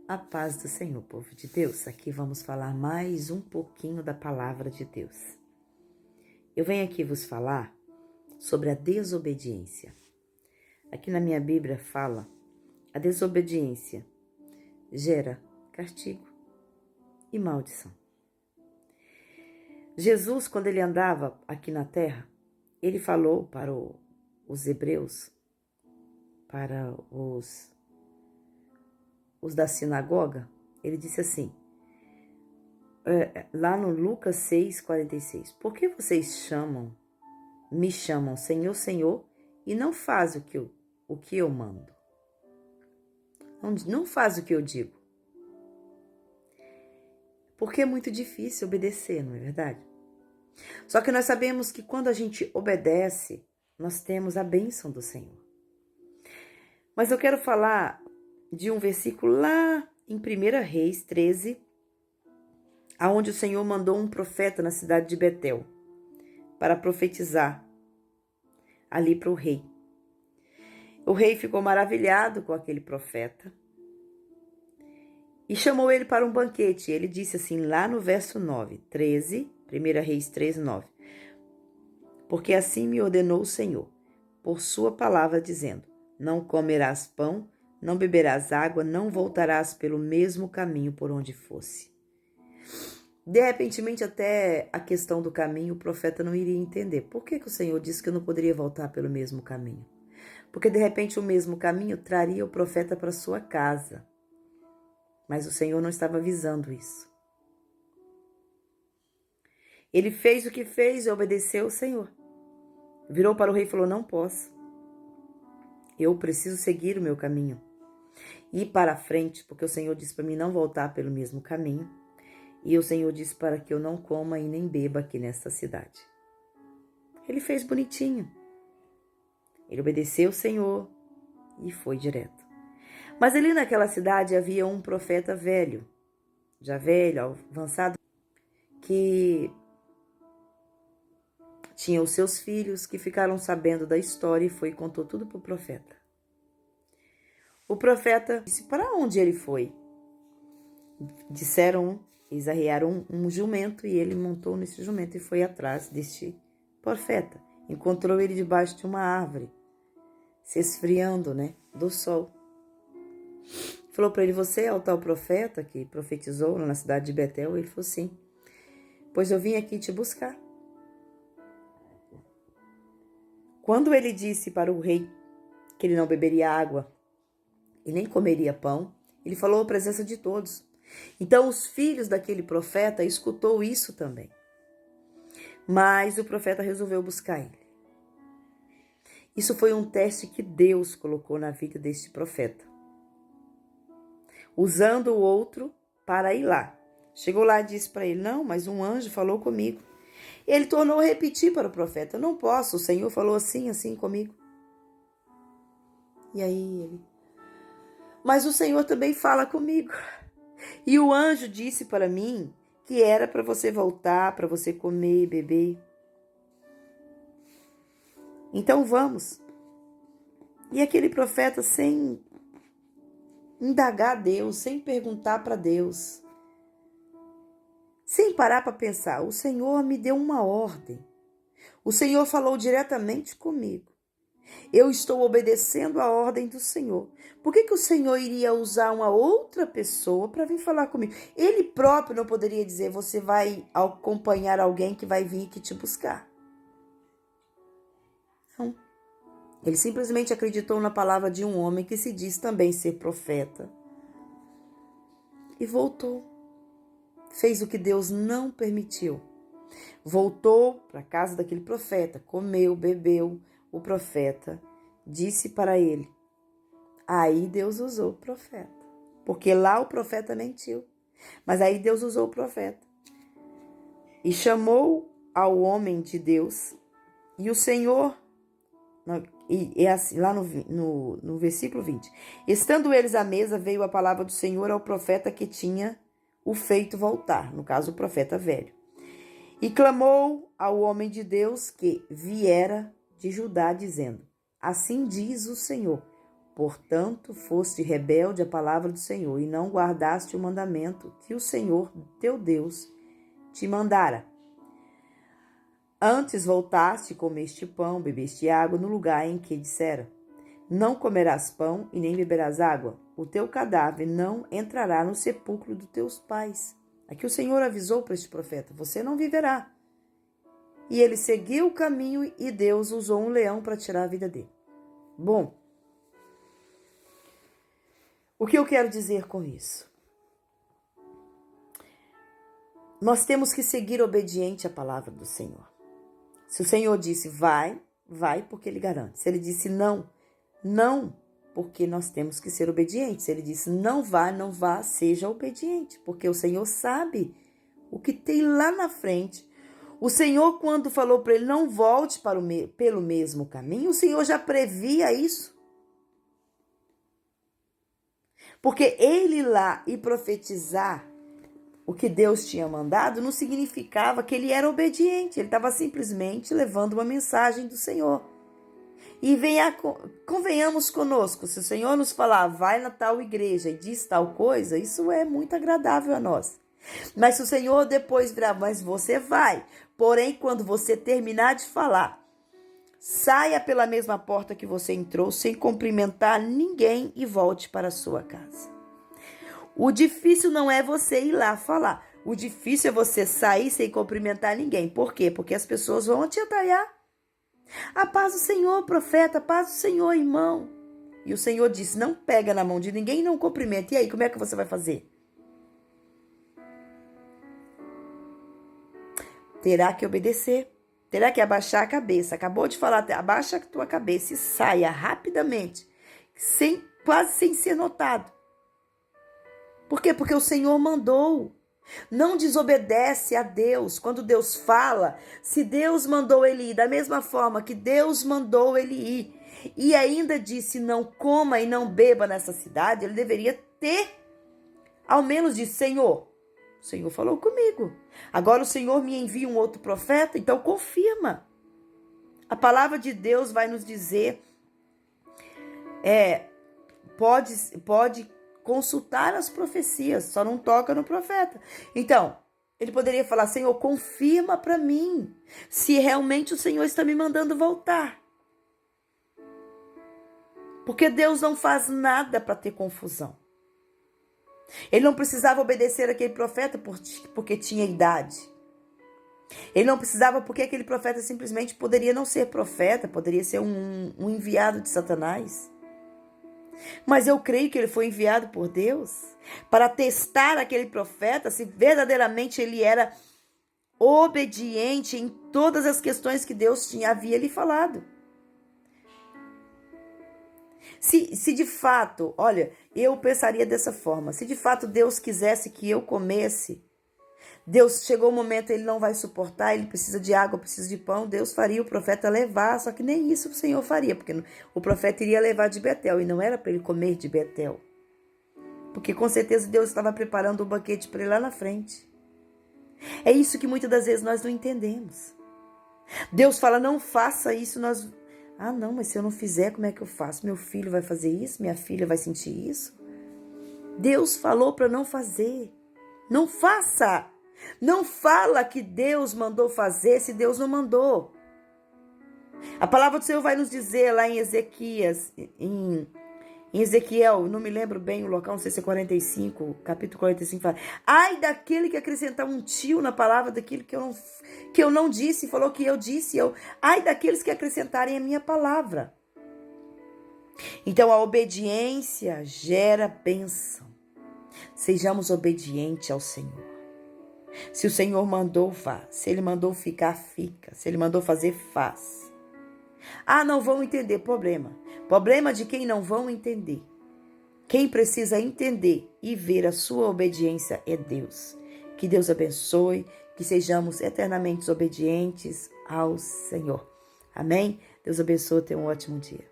A paz do Senhor, povo de Deus. Aqui vamos falar mais um pouquinho da palavra de Deus. Eu venho aqui vos falar sobre a desobediência. Aqui na minha Bíblia fala: a desobediência gera castigo e maldição. Jesus, quando ele andava aqui na terra, ele falou para os hebreus, para os da sinagoga, ele disse assim, lá no Lucas 6,46, por que vocês me chamam Senhor, Senhor, e não fazem o que eu mando? Não faz o que eu digo. Porque é muito difícil obedecer, não é verdade? Só que nós sabemos que quando a gente obedece, nós temos a bênção do Senhor. Mas eu quero falar de um versículo lá em 1 Reis 13, aonde o Senhor mandou um profeta na cidade de Betel para profetizar ali para o rei. O rei ficou maravilhado com aquele profeta e chamou ele para um banquete. Ele disse assim, lá no verso 9, 13, 1 Reis 13, 9. Porque assim me ordenou o Senhor, por sua palavra, dizendo, não comerás pão, não beberás água, não voltarás pelo mesmo caminho por onde fosse. De repente, até a questão do caminho, o profeta não iria entender. Por que o Senhor disse que eu não poderia voltar pelo mesmo caminho? Porque de repente o mesmo caminho traria o profeta para sua casa. Mas o Senhor não estava avisando isso. Ele fez o que fez e obedeceu o Senhor. Virou para o rei e falou, não posso. Eu preciso seguir o meu caminho. Ir para a frente, porque o Senhor disse para mim não voltar pelo mesmo caminho. E o Senhor disse para que eu não coma e nem beba aqui nesta cidade. Ele fez bonitinho. Ele obedeceu o Senhor e foi direto. Mas ali naquela cidade havia um profeta velho, já velho, avançado, que tinha os seus filhos que ficaram sabendo da história e foi e contou tudo para o profeta. O profeta disse para onde ele foi. Disseram, eles arriaram um jumento e ele montou nesse jumento e foi atrás deste profeta. Encontrou ele debaixo de uma árvore, se esfriando, do sol. Falou para ele, você é o tal profeta que profetizou na cidade de Betel? Ele falou, sim. Pois eu vim aqui te buscar. Quando ele disse para o rei que ele não beberia água e nem comeria pão, ele falou à presença de todos. Então os filhos daquele profeta escutou isso também. Mas o profeta resolveu buscar ele. Isso foi um teste que Deus colocou na vida deste profeta. Usando o outro para ir lá. Chegou lá e disse para ele, não, mas um anjo falou comigo. Ele tornou a repetir para o profeta, não posso, o Senhor falou assim comigo. E aí ele, mas o Senhor também fala comigo. E o anjo disse para mim que era para você voltar, para você comer e beber. Então vamos. E aquele profeta, sem indagar a Deus, sem perguntar para Deus, sem parar para pensar, o Senhor me deu uma ordem. O Senhor falou diretamente comigo. Eu estou obedecendo a ordem do Senhor. Por que o Senhor iria usar uma outra pessoa para vir falar comigo? Ele próprio não poderia dizer, você vai acompanhar alguém que vai vir aqui te buscar. Não. Ele simplesmente acreditou na palavra de um homem que se diz também ser profeta. E voltou. Fez o que Deus não permitiu. Voltou para a casa daquele profeta, comeu, bebeu. O profeta disse para ele. Aí Deus usou o profeta. Porque lá o profeta mentiu. Mas aí Deus usou o profeta. E chamou ao homem de Deus. E o Senhor, assim, lá no versículo 20. Estando eles à mesa, veio a palavra do Senhor ao profeta que tinha o feito voltar. No caso, o profeta velho. E clamou ao homem de Deus que viera de Judá, dizendo, assim diz o Senhor, Portanto, foste rebelde à palavra do Senhor e não guardaste o mandamento que o Senhor, teu Deus, te mandara. Antes voltaste, comeste pão, bebeste água no lugar em que dissera: não comerás pão e nem beberás água. O teu cadáver não entrará no sepulcro dos teus pais. Aqui o Senhor avisou para este profeta: você não viverá. E ele seguiu o caminho e Deus usou um leão para tirar a vida dele. Bom, o que eu quero dizer com isso? Nós temos que seguir obediente à palavra do Senhor. Se o Senhor disse vai, vai porque Ele garante. Se Ele disse não, não, porque nós temos que ser obedientes. Se Ele disse não vá, seja obediente, porque o Senhor sabe o que tem lá na frente. O Senhor, quando falou para ele não volte pelo mesmo caminho, o Senhor já previa isso. Porque ele ir lá e profetizar o que Deus tinha mandado não significava que ele era obediente. Ele estava simplesmente levando uma mensagem do Senhor. E convenhamos conosco, se o Senhor nos falar, vai na tal igreja e diz tal coisa, isso é muito agradável a nós. Mas se o Senhor depois virar, mas você vai, porém quando você terminar de falar, saia pela mesma porta que você entrou, sem cumprimentar ninguém e volte para a sua casa. O difícil não é você ir lá falar. O difícil é você sair sem cumprimentar ninguém. Por quê? Porque as pessoas vão te atraiar. A paz do Senhor, profeta, a paz do Senhor, irmão. E o Senhor disse, não pega na mão de ninguém e não cumprimenta. E aí, como é que você vai fazer? Terá que obedecer. Terá que abaixar a cabeça. Acabou de falar, abaixa a tua cabeça e saia rapidamente, quase sem ser notado. Por quê? Porque o Senhor mandou. Não desobedece a Deus. Quando Deus fala, se Deus mandou ele ir, da mesma forma que Deus mandou ele ir, e ainda disse não coma e não beba nessa cidade, ele deveria ter, ao menos disse, Senhor, o Senhor falou comigo. Agora o Senhor me envia um outro profeta, então confirma. A palavra de Deus vai nos dizer, pode consultar as profecias, só não toca no profeta. Então, ele poderia falar, Senhor, confirma para mim se realmente o Senhor está me mandando voltar. Porque Deus não faz nada para ter confusão. Ele não precisava obedecer aquele profeta porque tinha idade. Ele não precisava porque aquele profeta simplesmente poderia não ser profeta, poderia ser um enviado de Satanás. Mas eu creio que ele foi enviado por Deus para testar aquele profeta se verdadeiramente ele era obediente em todas as questões que Deus havia lhe falado. Se de fato, olha, eu pensaria dessa forma, se de fato Deus quisesse que eu comesse, Deus chegou o momento, ele não vai suportar, ele precisa de água, precisa de pão, Deus faria o profeta levar, só que nem isso o Senhor faria, porque o profeta iria levar de Betel, e não era para ele comer de Betel, porque com certeza Deus estava preparando um banquete para ele lá na frente. É isso que muitas das vezes nós não entendemos. Deus fala, não faça isso, não, mas se eu não fizer, como é que eu faço? Meu filho vai fazer isso? Minha filha vai sentir isso? Deus falou para não fazer. Não faça. Não fala que Deus mandou fazer se Deus não mandou. A palavra do Senhor vai nos dizer lá em Ezequias, em Ezequiel, não me lembro bem o local, não sei se é 45, capítulo 45, fala, ai daquele que acrescentar um tio na palavra daquilo que eu não disse, falou que eu disse, ai daqueles que acrescentarem a minha palavra. Então a obediência gera bênção. Sejamos obedientes ao Senhor. Se o Senhor mandou, vá. Se Ele mandou ficar, fica. Se Ele mandou fazer, faz. Não vão entender, problema. Problema de quem não vão entender. Quem precisa entender e ver a sua obediência é Deus. Que Deus abençoe, que sejamos eternamente obedientes ao Senhor. Amém? Deus abençoe, tenha um ótimo dia.